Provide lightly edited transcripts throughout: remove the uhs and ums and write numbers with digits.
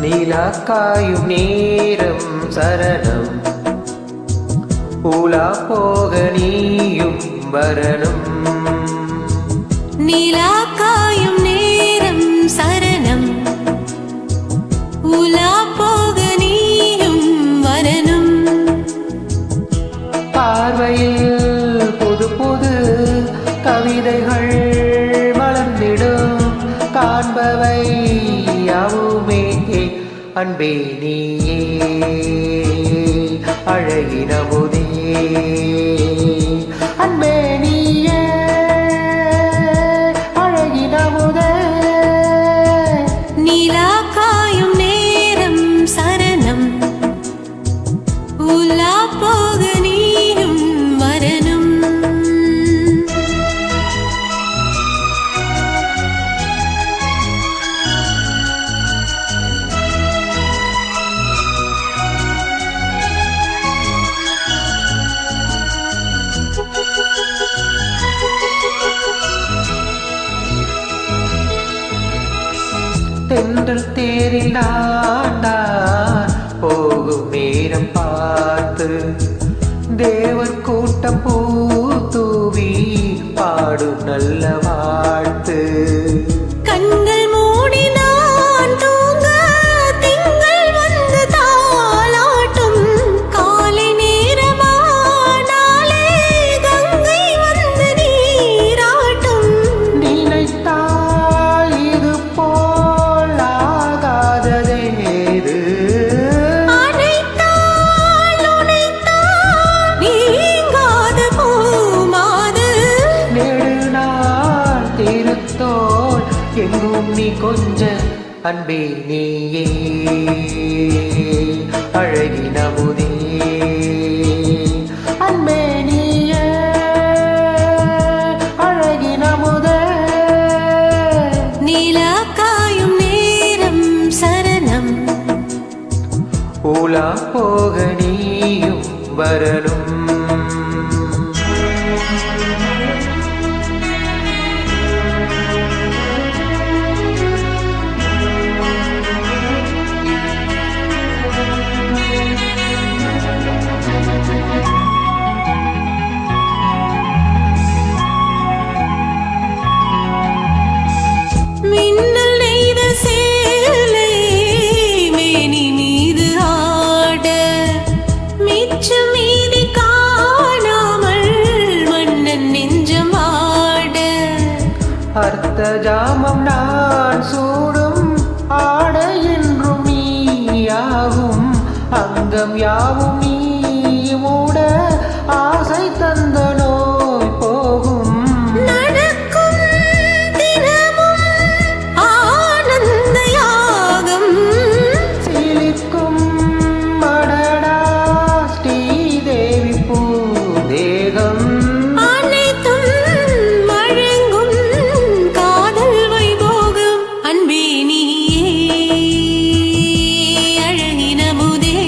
நீலாக்காயும் நேரம் சரணம் உலா போக நீயும் வரணும் நீலாக்காயும் நேரம் சரணம் உலா போக நீயும் வரணும் பார்வையில் புது புது கவிதைகள் மலர்ந்திடும் காண்பவை யாவுமே அன்பே நீயே அழகின முதே அன்பே நீயே அழகின முதே நீலாக்காயும் நேரம் சரணம் உலா போக நீயும் வரணும் தென்றல் தேரில் நான் போகும் நேரம் பார்த்து தேவர் கூட்டம் பூ தூவி பாடும் நல்ல வாழ்த்து கண்கள் மூடி நான் தூங்க திங்கள் வந்து தாலாட்டும் காலை நேரமானாலே கங்கை வந்து நீராட்டும் நினைத்தால் இது போல் ஆகாததேது அனைத்தால் உனைத்தான் நீங்காத பூமாது நெடுநாள் திருத்தோள் எங்கும் நீ கொஞ்ச அன்பே நீயே அழகின முதே அன்பே நீயே அழகின முதே நீலாக்காயும் நேரம் சரணம் உலா போக நீயும் வரணும் மின்னல் நெய்த சேலை மேனி மீது ஆட மிச்சம் மீதி காணாமல் மன்னன் நெஞ்சம் ஆட அர்த்த ஜாமம் நான் சூடும் ஆடை என்றும் நீயாகும் அங்கம் யாவும் நீ மூட ஆசை தந்த நோய் போகும் நடக்கும் தினமும் ஆனந்த யாகம் சிலிர்க்கும் மடடா ஸ்ரீதேவி பூதேகம் அனைத்தும் வழங்கும் காதல் வைபோகம் அன்பே நீயே அழகின முதே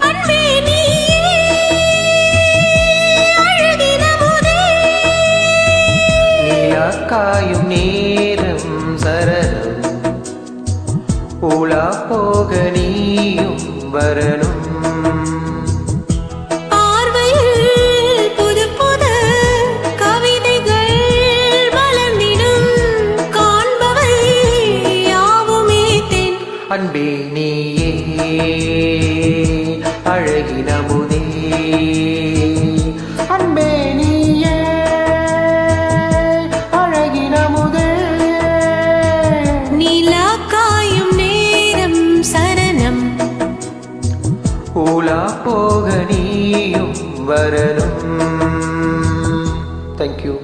அன்பே நீயே அழகின முதே நீலாக்காயும் நேரம் சரணம் உலா போக நீயும் வரணும் பார்வையில் புது புது கவிதைகள் மலர்ந்திடும் காண்பவை யாவுமே தென் அன்பே நீயே அழகின முதே அன்பே நீயே அழகின முதே நீலாக்காயும் நேரம் சரணம் உலா போக நீயும் வரணும். Thank you.